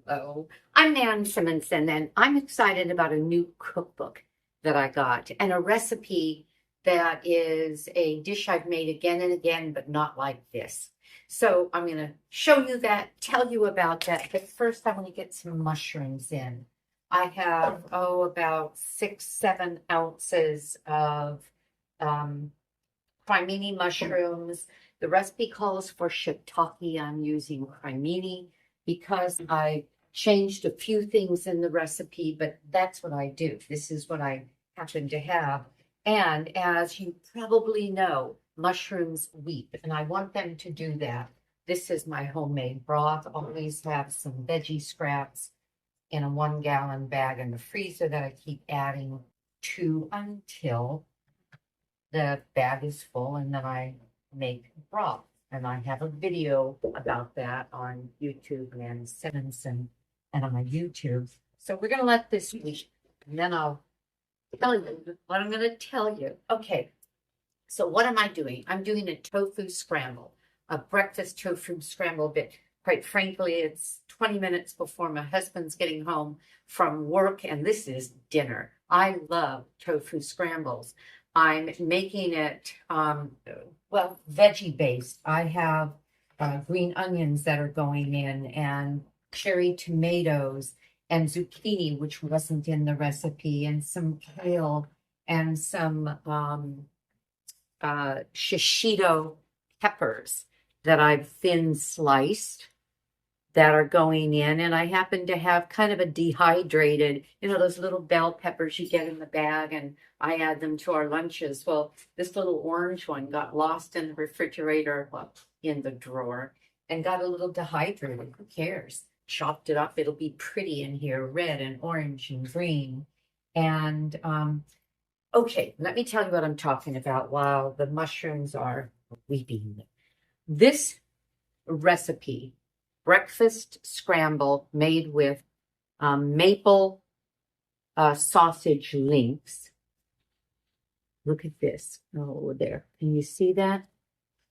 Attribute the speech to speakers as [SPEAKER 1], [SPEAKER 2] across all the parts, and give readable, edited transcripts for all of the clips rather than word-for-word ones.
[SPEAKER 1] Hello, I'm Nan Simonsen, and I'm excited about a new cookbook that I got and a recipe that is a dish I've made again and again, but not like this. So I'm going to show you that, tell you about that, but first I want to get some mushrooms in. I have, about 6-7 ounces of cremini mushrooms. The recipe calls for shiitake. I'm using cremini because I changed a few things in the recipe, but that's what I do. This is what I happen to have. And as you probably know, mushrooms weep, and I want them to do that. This is my homemade broth. Always have some veggie scraps in a 1-gallon bag in the freezer that I keep adding to until the bag is full, and then I make broth. And I have a video about that on YouTube, and Simonsen, and on my YouTube. So we're going to let this week, and then I'll tell you what I'm going to tell you. Okay, so what am I doing? I'm doing a tofu scramble, a breakfast tofu scramble, but quite frankly, it's 20 minutes before my husband's getting home from work, and this is dinner. I love tofu scrambles. I'm making it, veggie based. I have green onions that are going in, and cherry tomatoes, and zucchini, which wasn't in the recipe, and some kale, and some shishito peppers that I've thin sliced that are going in. And I happen to have kind of a dehydrated, those little bell peppers you get in the bag, and I add them to our lunches. Well, this little orange one got lost in the refrigerator, in the drawer, and got a little dehydrated. Who cares? Chopped it up. It'll be pretty in here, red and orange and green. And okay, let me tell you what I'm talking about while the mushrooms are weeping. This recipe, breakfast scramble made with maple sausage links. Look at this. Oh, there. Can you see that?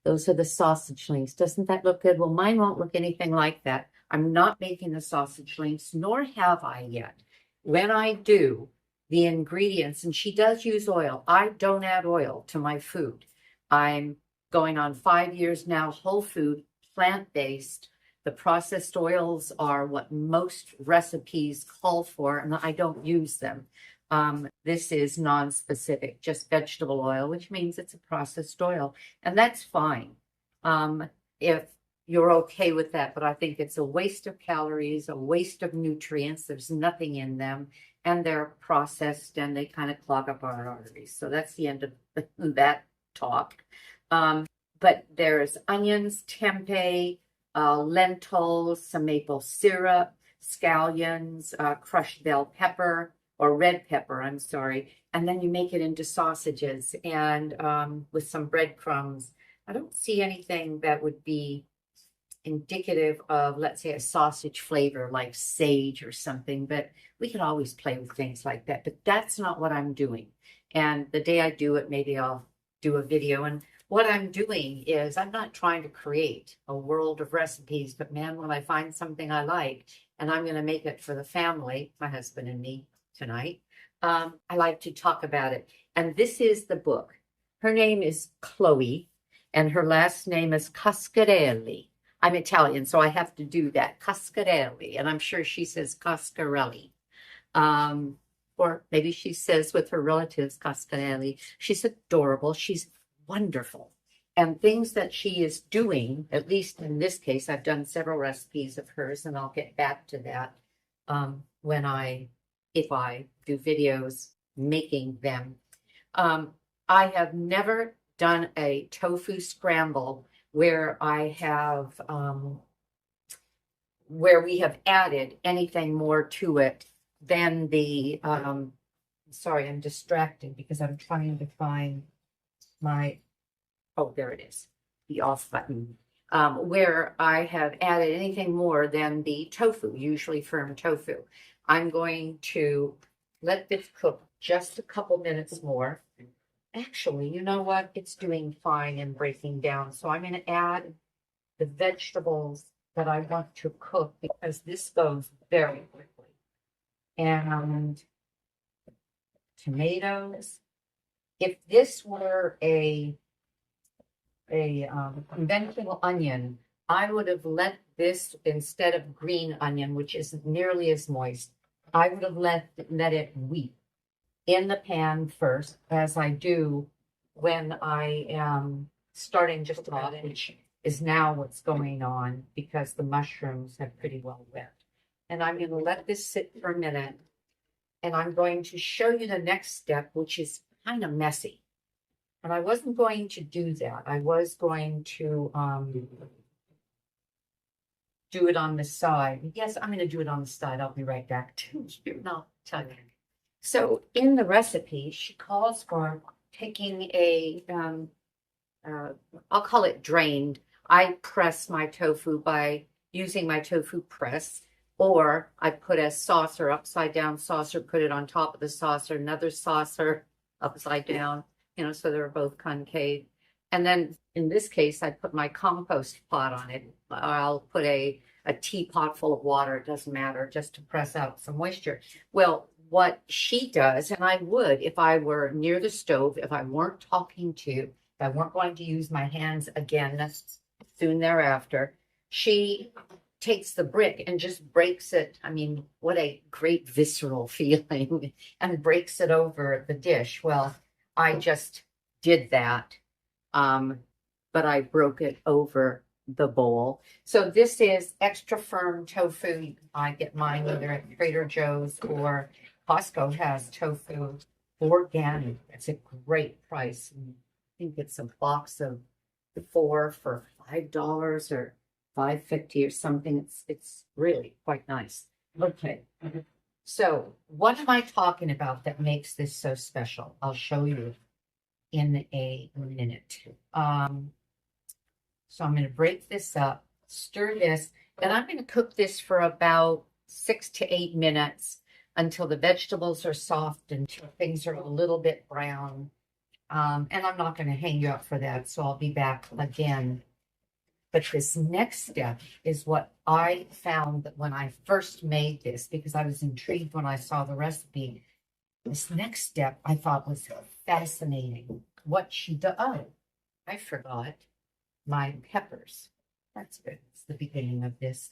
[SPEAKER 1] Those are the sausage links. Doesn't that look good? Well, mine won't look anything like that. I'm not making the sausage links, nor have I yet. When I do the ingredients, and she does use oil, I don't add oil to my food. I'm going on 5 years now, whole food, plant-based. The processed oils are what most recipes call for, and I don't use them. This is non-specific, just vegetable oil, which means it's a processed oil, and that's fine if you're okay with that. But I think it's a waste of calories, a waste of nutrients. There's nothing in them, and they're processed, and they kind of clog up our arteries. So that's the end of that talk. But there's onions, tempeh, lentils, some maple syrup, scallions, crushed bell pepper, or red pepper, I'm sorry. And then you make it into sausages, and with some breadcrumbs. I don't see anything that would be indicative of, let's say, a sausage flavor like sage or something, but we could always play with things like that. But that's not what I'm doing. And the day I do it, maybe I'll do a video. And what I'm doing is, I'm not trying to create a world of recipes, but man, when I find something I like, and I'm going to make it for the family, my husband and me tonight, I like to talk about it. And this is the book. Her name is Chloe, and her last name is Coscarelli. I'm Italian, so I have to do that. Coscarelli, and I'm sure she says Coscarelli. Or maybe she says with her relatives, Coscarelli. She's adorable. She's wonderful. And things that she is doing, at least in this case, I've done several recipes of hers, and I'll get back to that if I do videos making them. I have never done a tofu scramble where we have added anything more to it than the, sorry, I'm distracted because I'm trying to find there it is, the off button, where I have added anything more than the tofu, usually firm tofu. I'm going to let this cook just a couple minutes more. Actually, you know what? It's doing fine and breaking down. So I'm going to add the vegetables that I want to cook because this goes very quickly. And tomatoes. If this were a conventional onion, I would have let this, instead of green onion, which isn't nearly as moist, I would have let it weep in the pan first, as I do when I am starting just about, which is now what's going on because the mushrooms have pretty well wet. And I'm going to let this sit for a minute, and I'm going to show you the next step, which is kind of messy. And I wasn't going to do that. I was going to do it on the side. Yes, I'm going to do it on the side. I'll be right back too. No, tell you. So in the recipe, she calls for taking a, I'll call it drained. I press my tofu by using my tofu press, or I put a saucer, upside down saucer, put it on top of the saucer, another saucer upside down, so they're both concave. And then in this case, I put my compost pot on it. I'll put a teapot full of water, it doesn't matter, just to press out some moisture. Well, what she does, and I would if I were near the stove, if I weren't talking to, if I weren't going to use my hands again soon thereafter, she takes the brick and just breaks it. I mean, what a great visceral feeling, and breaks it over the dish. Well, I just did that, but I broke it over the bowl. So this is extra firm tofu. I get mine either at Trader Joe's or Costco has tofu organic. It's a great price. I think it's a box of 4 for $5 or $5.50 or something. It's really quite nice. Okay. So what am I talking about that makes this so special? I'll show you in a minute. So I'm going to break this up, stir this, and I'm going to cook this for about 6 to 8 minutes until the vegetables are soft, until things are a little bit brown. And I'm not going to hang you up for that, so I'll be back again. But this next step is what I found that when I first made this, because I was intrigued when I saw the recipe. This next step I thought was fascinating. What she does, oh, I forgot my peppers. That's good. It's the beginning of this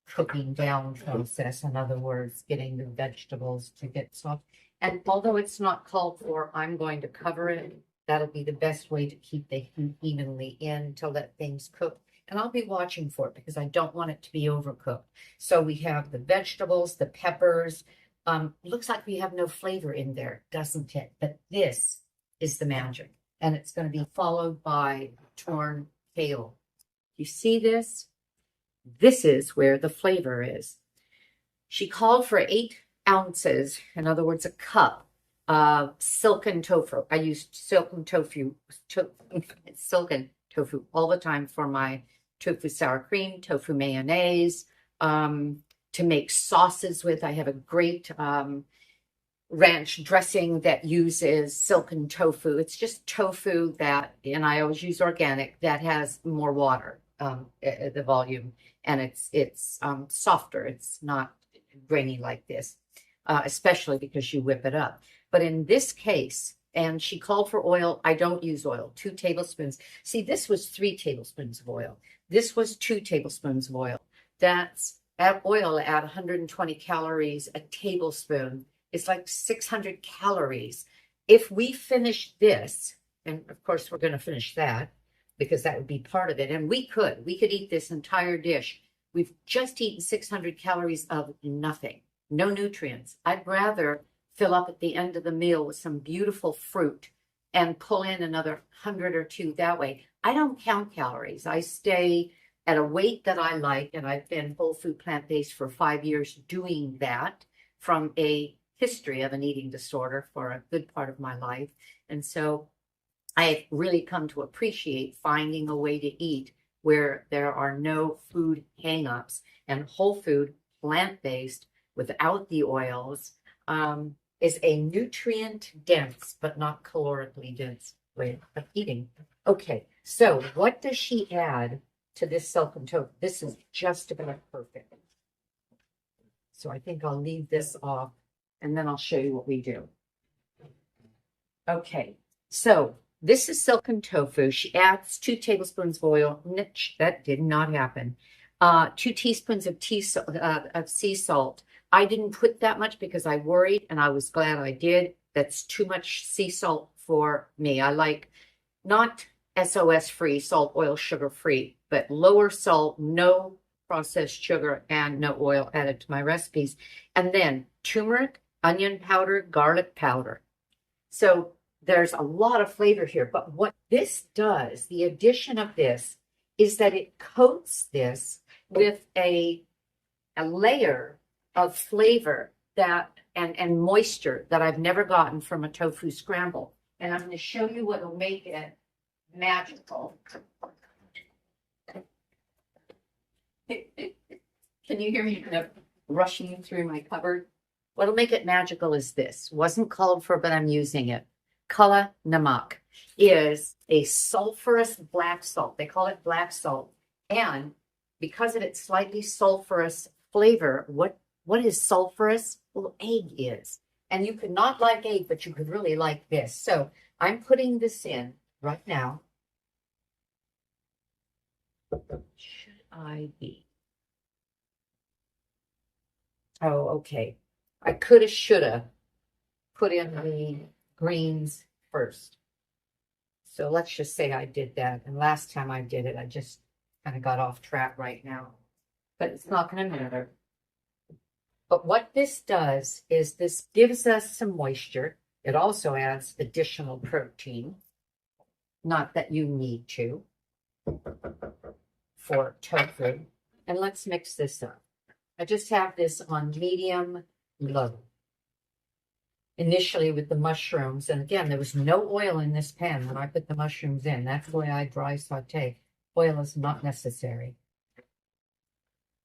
[SPEAKER 1] cooking down process. In other words, getting the vegetables to get soft. And although it's not called for, I'm going to cover it. That'll be the best way to keep the heat evenly in to let things cook. And I'll be watching for it because I don't want it to be overcooked. So we have the vegetables, the peppers. Looks like we have no flavor in there, doesn't it? But this is the magic. And it's going to be followed by torn kale. You see this? This is where the flavor is. She called for 8 ounces, in other words, a cup of silken tofu. I used silken tofu all the time for my tofu sour cream, tofu mayonnaise, to make sauces with. I have a great ranch dressing that uses silken tofu. It's just tofu that, and I always use organic, that has more water, the volume, and it's softer. It's not grainy like this, especially because you whip it up. But in this case, and she called for oil. I don't use oil, 2 tablespoons. See, this was 3 tablespoons of oil. This was 2 tablespoons of oil. That's at oil at 120 calories a tablespoon. It's like 600 calories. If we finish this, and of course we're going to finish that because that would be part of it. And we could eat this entire dish. We've just eaten 600 calories of nothing, no nutrients. I'd rather fill up at the end of the meal with some beautiful fruit and pull in another 100 or 2 that way. I don't count calories. I stay at a weight that I like, and I've been whole food plant-based for 5 years doing that from a history of an eating disorder for a good part of my life. And so I've really come to appreciate finding a way to eat where there are no food hang-ups, and whole food, plant-based, without the oils, is a nutrient-dense but not calorically dense way of eating. Okay, so what does she add to this silken tofu. This is just about perfect. So I think I'll leave this off and then I'll show you what we do. Okay, so this is silken tofu. She adds 2 tablespoons of oil. That did not happen. 2 teaspoons of sea salt. I didn't put that much because I worried, and I was glad I did. That's too much sea salt for me. I like not SOS free, salt, oil, sugar free, but lower salt, no processed sugar, and no oil added to my recipes. And then turmeric, onion powder, garlic powder. So there's a lot of flavor here. But what this does, the addition of this, is that it coats this with a layer of flavor that and moisture that I've never gotten from a tofu scramble. And I'm going to show you what will make it magical. Can you hear me kind of rushing through my cupboard? What'll make it magical is this. Wasn't called for, but I'm using it. Kala namak is a sulfurous black salt. They call it black salt. And because of its slightly sulfurous flavor, what is sulfurous? Well, egg is. And you could not like egg, but you could really like this. So I'm putting this in right now. Should I be? Oh, okay. I coulda, shoulda put in the greens first. So let's just say I did that. And last time I did it, I just kind of got off track right now. But it's not going to matter. But what this does is this gives us some moisture. It also adds additional protein. Not that you need to for tofu. And let's mix this up. I just have this on medium low. Initially with the mushrooms, and again, there was no oil in this pan when I put the mushrooms in. That's the way I dry saute. Oil is not necessary.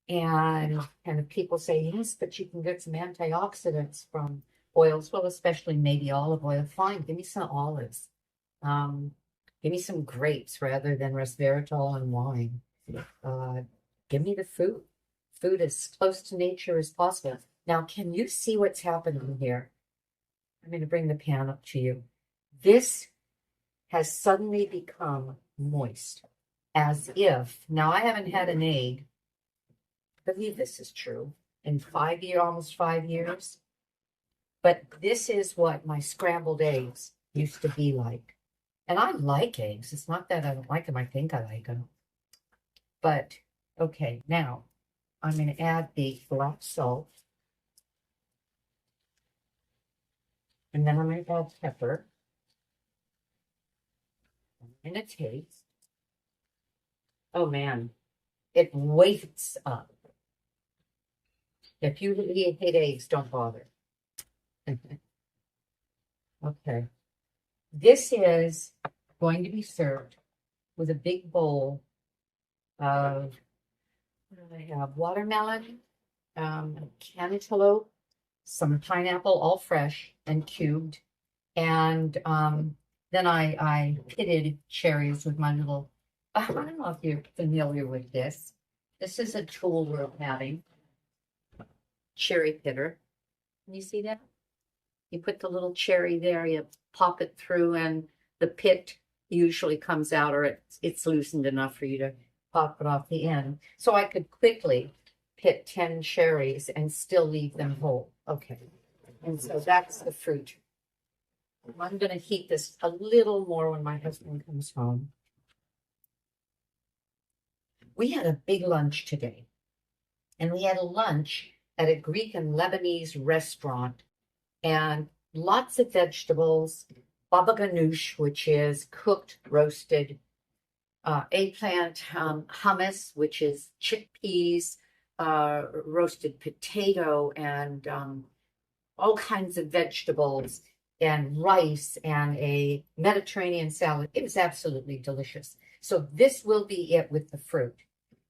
[SPEAKER 1] And if people say, yes, but you can get some antioxidants from oils, well, especially maybe olive oil. Fine, give me some olives. Give me some grapes rather than resveratrol and wine. Give me the food. Food as close to nature as possible. Now, can you see what's happening here? I'm going to bring the pan up to you. This has suddenly become moist, as if, now I haven't had an egg, I believe this is true, in almost 5 years. But this is what my scrambled eggs used to be like. And I like eggs. It's not that I don't like them. I think I like them. But, okay, now I'm going to add the black salt. And then I'm going to add pepper. And a taste. Oh, man. It weights up. If you hate eggs, don't bother. Okay. This is going to be served with a big bowl of, what do I have? Watermelon, cantaloupe, some pineapple, all fresh and cubed. And then I pitted cherries with my little, I don't know if you're familiar with this. This is a tool we're having. Cherry pitter. Can you see that? You put the little cherry there, you pop it through, and the pit usually comes out, or it's loosened enough for you to pop it off the end. So I could quickly pit 10 cherries and still leave them whole. Okay. And so that's the fruit. I'm going to heat this a little more when my husband comes home. We had a big lunch today. And we had a lunch at a Greek and Lebanese restaurant. And lots of vegetables, baba ganoush, which is cooked, roasted, eggplant, hummus, which is chickpeas, roasted potato, and all kinds of vegetables, and rice, and a Mediterranean salad. It was absolutely delicious. So this will be it with the fruit.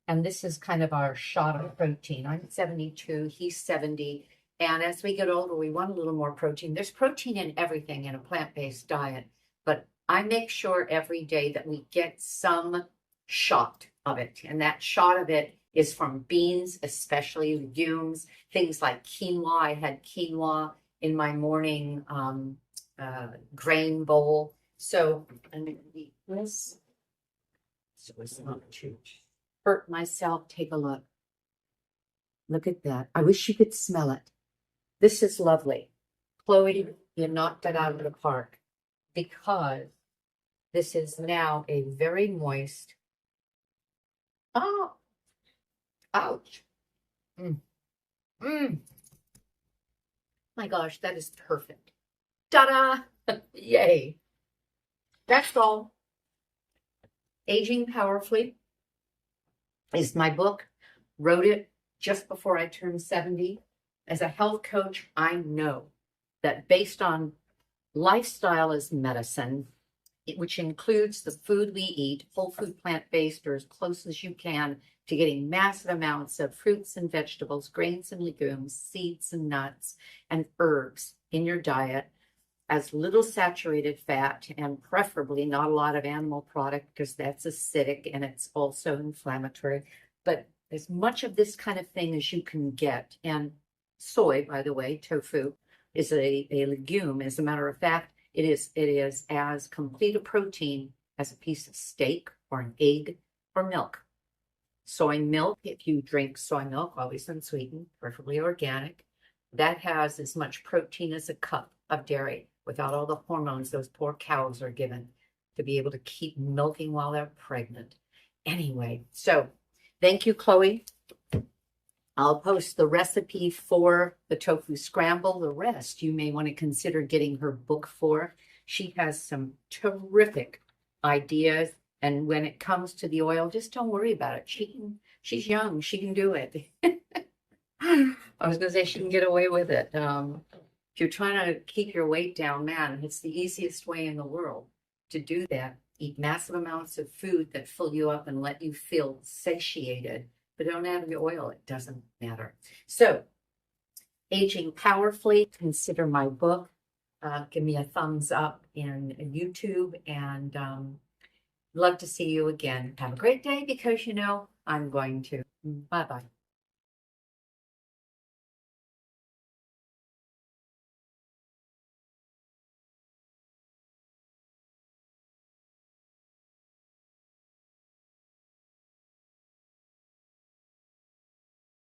[SPEAKER 1] And this is kind of our shot of protein. I'm 72, he's 70. And as we get older, we want a little more protein. There's protein in everything in a plant-based diet. But I make sure every day that we get some shot of it. And that shot of it is from beans, especially legumes, things like quinoa. I had quinoa in my morning grain bowl. So I'm going to eat this so it's not too hurt myself. Take a look. Look at that. I wish you could smell it. This is lovely. Chloe, you knocked it out of the park because this is now a very moist. Oh, ouch. My gosh, that is perfect. Ta-da! Yay. That's all. Aging Powerfully is my book. Wrote it just before I turned 70. As a health coach, I know that based on lifestyle as medicine, which includes the food we eat, whole food, plant-based, or as close as you can to getting massive amounts of fruits and vegetables, grains and legumes, seeds and nuts, and herbs in your diet, as little saturated fat, and preferably not a lot of animal product because that's acidic and it's also inflammatory, but as much of this kind of thing as you can get. And soy, by the way, tofu, is a legume. As a matter of fact, it is as complete a protein as a piece of steak or an egg or milk. Soy milk, if you drink soy milk, always unsweetened, preferably organic, that has as much protein as a cup of dairy without all the hormones those poor cows are given to be able to keep milking while they're pregnant. Anyway, so thank you, Chloe. I'll post the recipe for the tofu scramble. The rest you may want to consider getting her book for. She has some terrific ideas. And when it comes to the oil, just don't worry about it. She's young. She can do it. I was going to say she can get away with it. If you're trying to keep your weight down, man, it's the easiest way in the world to do that. Eat massive amounts of food that fill you up and let you feel satiated. But don't add the oil. It doesn't matter. So, Aging Powerfully, consider my book. Give me a thumbs up in YouTube, and love to see you again. Have a great day because you know I'm going to. Bye-bye.